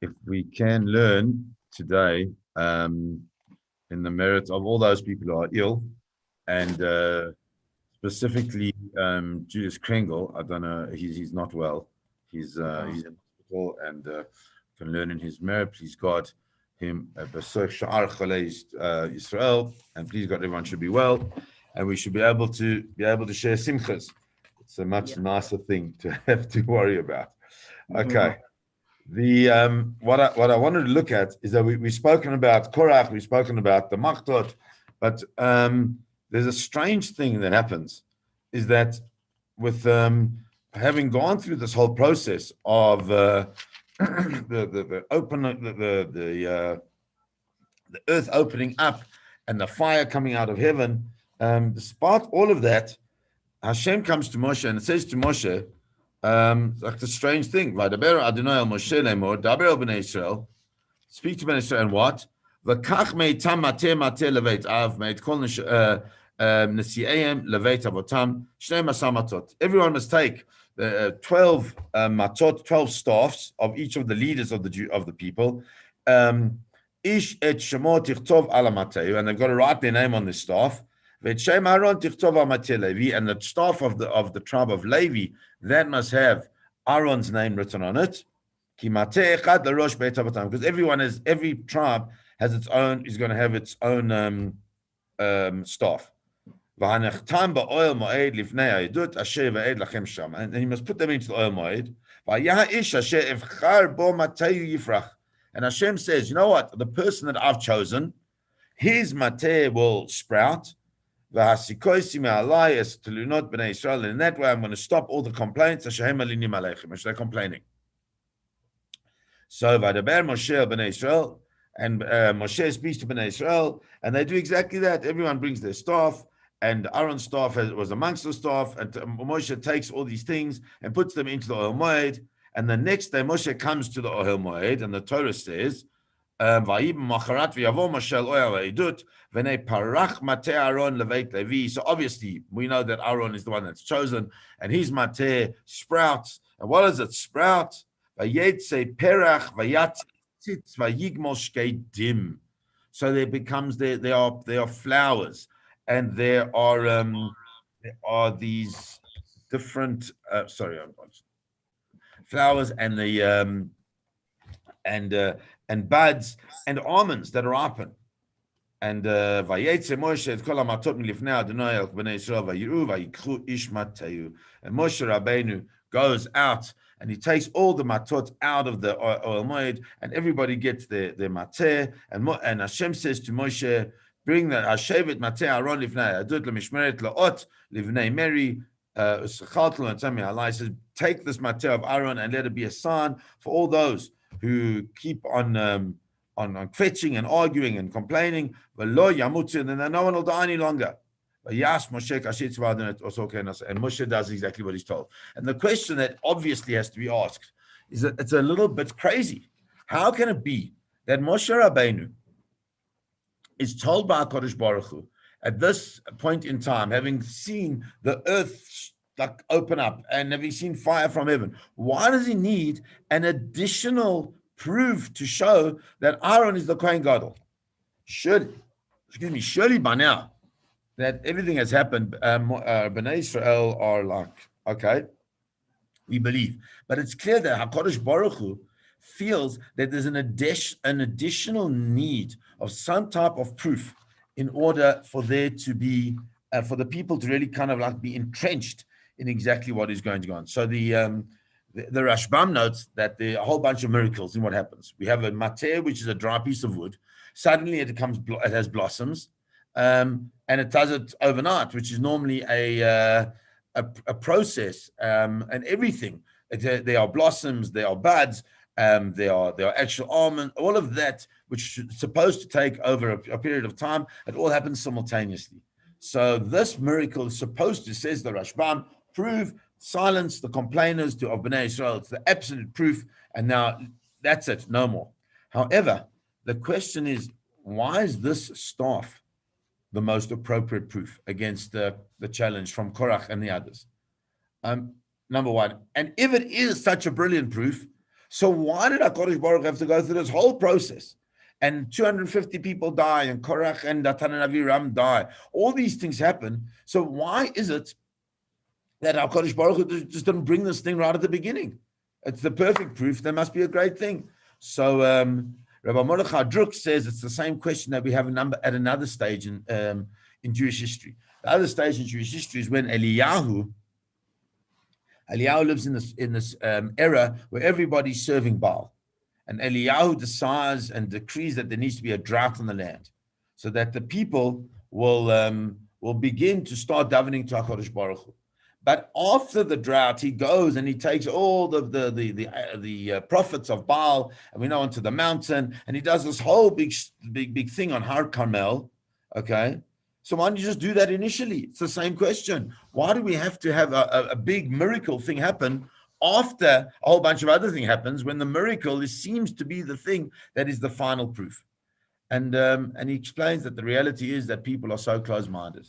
if we can learn today in the merits of all those people who are ill, and specifically Julius Kringle. I don't know, he's not well. He's in hospital, and can learn in his merit. Please God, him Besoch Sha'ar Chalei Yisrael, and please God, everyone should be well, and we should be able to share simchas. It's a much nicer thing to have to worry about. Okay. The what I wanted to look at is that we've spoken about Korach, we've spoken about the Machtot, but there's a strange thing that happens, is that with having gone through this whole process of the earth opening up and the fire coming out of heaven, despite all of that, Hashem comes to Moshe and it says to Moshe, like the strange thing, Vaydaber Adonai el Moshe lemor, daber el bnei Israel, speak to bnei Israel, and what? V'kach meitam mateh levet av, meit kol nesi'eim levet avotam, shnei masah matot. Everyone must take 12 matot, 12 staffs of each of the leaders of the people. Ish et shemo tichtov ala mateu, and they've got to write their name on the staff. And the staff of the tribe of Levi, that must have Aaron's name written on it. Because every tribe has its own, is going to have its own staff. And you must put them into the oil moed. And Hashem says, you know what? The person that I've chosen, his mateh will sprout. And in that way, I'm going to stop all the complaints. They're complaining. So, Vaydaber Moshe b'nei Israel, and Moshe speaks to b'nei Israel, and they do exactly that. Everyone brings their staff, and Aaron's staff was amongst the staff, and Moshe takes all these things and puts them into the Ohel Moed. And the next day, Moshe comes to the Ohel Moed, and the Torah says, so obviously we know that Aaron is the one that's chosen, and his mateh sprouts. And what does it sprout? So there becomes there are flowers, and there are these different flowers, and the and buds and almonds that are ripen. And Vayetze Moshe et kol hamatot milifnei Adonai el bnei Yisrael vayiru vayikchu ish mateu. And Moshe Rabbeinu goes out and he takes all the matot out of the oil moed, and everybody gets their mateh. And Hashem says to Moshe, bring the Hashevet mateh Aaron lifnei adut lemishmeret laot livnei Mary. Says, take this mateh of Aaron and let it be a sign for all those who keep on fetching and arguing and complaining, and then no one will die any longer. And Moshe does exactly what he's told. And the question that obviously has to be asked is that it's a little bit crazy. How can it be that Moshe Rabbeinu is told by HaKadosh Baruch Hu at this point in time, having seen the earth like open up and having seen fire from heaven, why does he need an additional proof to show that Aaron is the Kohen Gadol? Surely by now that everything has happened, Bnei Israel are like, okay, we believe. But it's clear that HaKadosh Baruch Hu feels that there's an additional need of some type of proof in order for there to be, for the people to really kind of like be entrenched in exactly what is going to go on. So the Rashbam notes that there are a whole bunch of miracles in what happens. We have a mateh, which is a dry piece of wood. Suddenly it has blossoms, and it does it overnight, which is normally a process, and everything. There are blossoms, there are buds, there are actual almonds, all of that, which is supposed to take over a period of time. It all happens simultaneously. So this miracle is supposed to, says the Rashbam, silence the complainers of Bnei Israel. It's the absolute proof, and now that's it, no more. However, the question is, why is this staff the most appropriate proof against the challenge from Korach and the others? Number one, and if it is such a brilliant proof, So why did HaKadosh Baruch have to go through this whole process? And 250 people die, and Korach and Datan and Aviram die. All these things happen. So why is it that HaKadosh Baruch Hu just didn't bring this thing right at the beginning? It's the perfect proof. There must be a great thing. So Rabbi Mordechai Druk says it's the same question that we have at another stage in Jewish history. The other stage in Jewish history is when Eliyahu lives in this era where everybody's serving Baal. And Eliyahu decides and decrees that there needs to be a drought on the land, so that the people will begin to start davening to HaKadosh Baruch Hu. But after the drought, he goes and he takes all the prophets of Baal, and we know onto the mountain, and he does this whole big thing on Har Carmel. Okay, so why don't you just do that initially? It's the same question. Why do we have to have a big miracle thing happen after a whole bunch of other thing happens, when the miracle seems to be the thing that is the final proof? And he explains that the reality is that people are so close-minded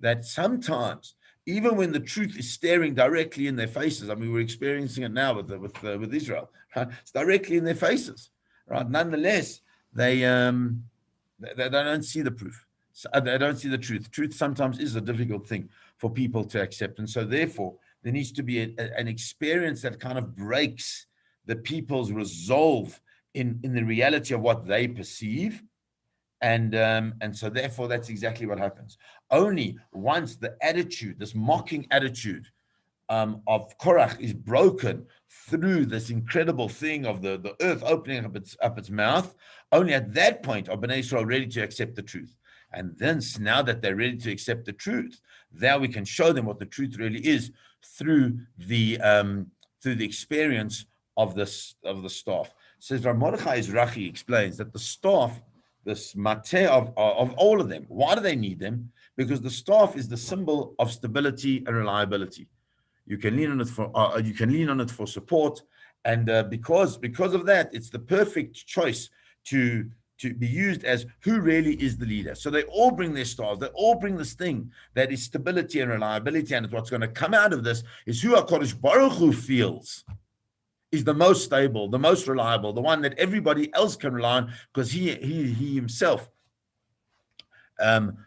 that sometimes, even when the truth is staring directly in their faces, I mean, we're experiencing it now with Israel, right? It's directly in their faces, right? Nonetheless, they don't see the proof. So they don't see the truth. Truth sometimes is a difficult thing for people to accept, and so therefore there needs to be an experience that kind of breaks the people's resolve in the reality of what they perceive. And so therefore that's exactly what happens. Only once the attitude, this mocking attitude of Korach is broken through this incredible thing of the earth opening up its mouth, only at that point are Bnei Israel ready to accept the truth. And then now that they're ready to accept the truth, now we can show them what the truth really is through the experience of the staff. Says Rav Mordechai Ezrachi explains that the staff, this mateh of all of them, why do they need them? Because the staff is the symbol of stability and reliability. You can lean on it for support, and because of that, it's the perfect choice to be used as who really is the leader. So they all bring their stars. They all bring this thing that is stability and reliability, and what's going to come out of this is who HaKadosh Baruch Hu feels is the most stable, the most reliable, the one that everybody else can rely on, because he himself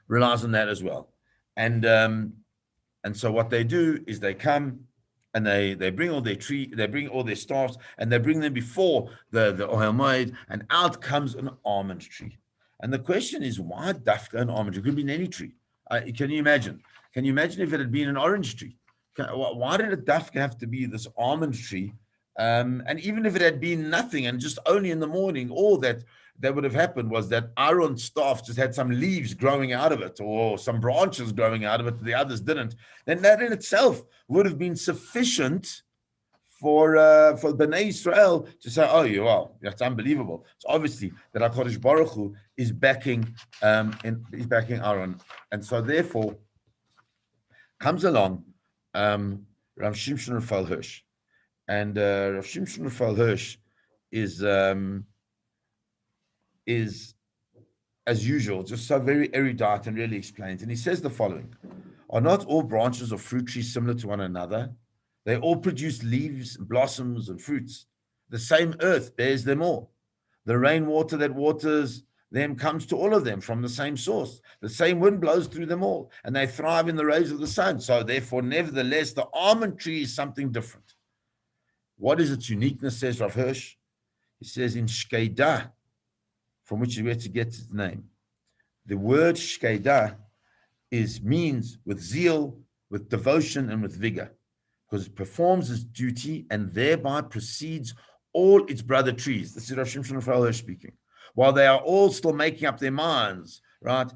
relies on that as well. And so what they do is they come and they bring all their staffs, and they bring them before the Ohel Moed, and out comes an almond tree. And the question is, why dafka an almond tree? It could have been any tree. Can you imagine? Can you imagine if it had been an orange tree? Why did a dafka have to be this almond tree? And even if it had been nothing and just only in the morning, all that would have happened was that Aaron's staff just had some leaves growing out of it, or some branches growing out of it, the others didn't, then that in itself would have been sufficient for Bnei Israel to say, oh, that's unbelievable. It's obviously that HaKadosh Baruch Hu is backing Aaron. And so therefore comes along Rav Shimshon Raphael Hirsch. And Rav Shimshon Raphael Hirsch is as usual, just so very erudite and really explains. And he says the following: are not all branches of fruit trees similar to one another? They all produce leaves, blossoms, and fruits. The same earth bears them all. The rainwater that waters them comes to all of them from the same source. The same wind blows through them all, and they thrive in the rays of the sun. So therefore, nevertheless, the almond tree is something different. What is its uniqueness, says Rav Hirsch? He says in Shkeidah, from which we have to get its name. The word Shkeidah means with zeal, with devotion, and with vigor, because it performs its duty and thereby precedes all its brother trees. This is Rav Shimshon Raphael Hirsch speaking. While they are all still making up their minds, right,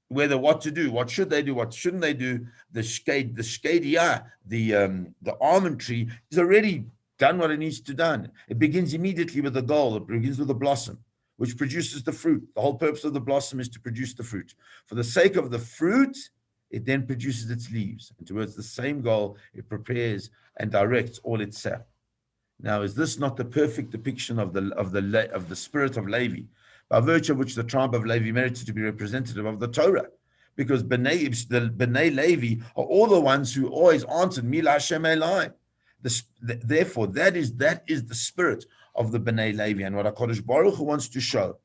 whether what to do, what should they do, what shouldn't they do, the Shkeidah, the almond tree, is already done what it needs to do. It begins immediately with the goal. It begins with the blossom, which produces the fruit. The whole purpose of the blossom is to produce the fruit. For the sake of the fruit, it then produces its leaves. And towards the same goal, it prepares and directs all its sap. Now, is this not the perfect depiction of the spirit of Levi, by virtue of which the tribe of Levi merited to be representative of the Torah? Because the Bnei Levi are all the ones who always answered Mila Hashem Elai. Therefore, that is the spirit of the Bnei Levi. And what HaKadosh Baruch Hu wants to show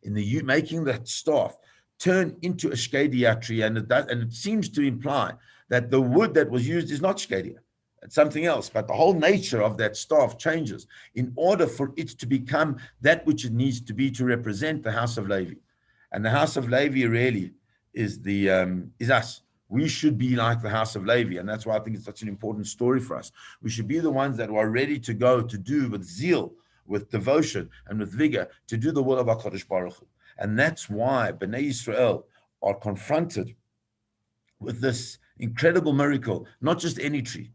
in the making the staff turn into a shkedia tree, and it seems to imply that the wood that was used is not shkedia, it's something else, but the whole nature of that staff changes in order for it to become that which it needs to be to represent the house of Levi. And the house of Levi really is is us. We should be like the house of Levi, and that's why I think it's such an important story for us. We should be the ones that are ready to go to do with zeal, with devotion, and with vigor to do the will of HaKadosh Baruch Hu. And that's why Bnei Yisrael are confronted with this incredible miracle, not just any tree,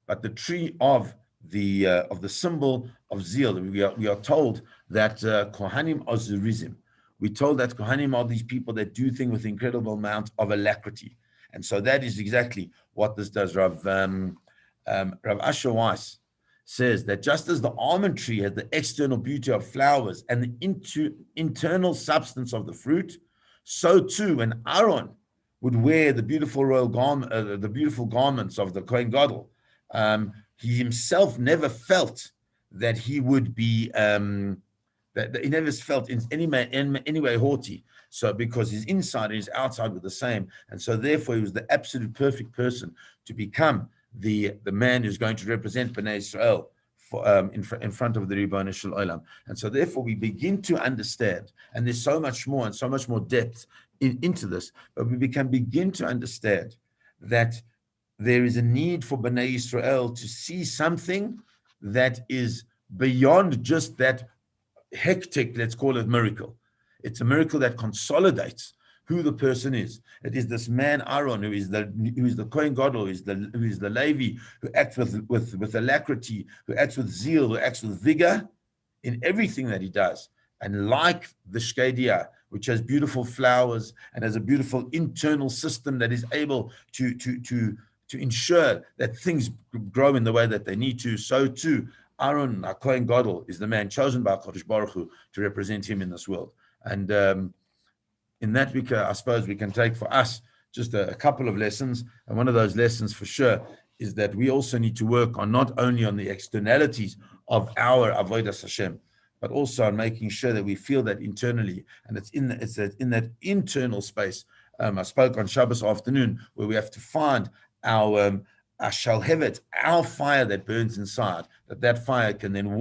but the tree of the symbol of zeal. We are told that Kohanim are Zerizim. We're told that Kohanim are these people that do things with incredible amount of alacrity. And so that is exactly what this does. Rav Asher Weiss says that just as the almond tree has the external beauty of flowers and the internal substance of the fruit, so too when Aaron would wear the beautiful royal the beautiful garments of the Kohen Gadol, he himself never felt that he would be that he never felt in any way haughty. So because his inside and his outside were the same, and so therefore he was the absolute perfect person to become the man who's going to represent Bnei Israel in front of the Ribono Shel Olam. And so therefore we begin to understand, and there's so much more and so much more depth into this, but we can begin to understand that there is a need for Bnei Israel to see something that is beyond just that hectic, let's call it, miracle. It's a miracle that consolidates who the person is. It is this man Aaron who is the Kohen Gadol, who is the Levi, who acts with alacrity, who acts with zeal, who acts with vigor in everything that he does. And like the shkedia, which has beautiful flowers and has a beautiful internal system that is able to ensure that things grow in the way that they need to, so too Aaron, our Kohen Gadol, is the man chosen by Kodesh Baruch Hu to represent him in this world. And in that, I suppose we can take for us just a couple of lessons. And one of those lessons for sure is that we also need to work on not only on the externalities of our Avodas Hashem, but also on making sure that we feel that internally. And it's in that internal space. I spoke on Shabbos afternoon where we have to find our shalhevet, our fire that burns inside, that fire can then warm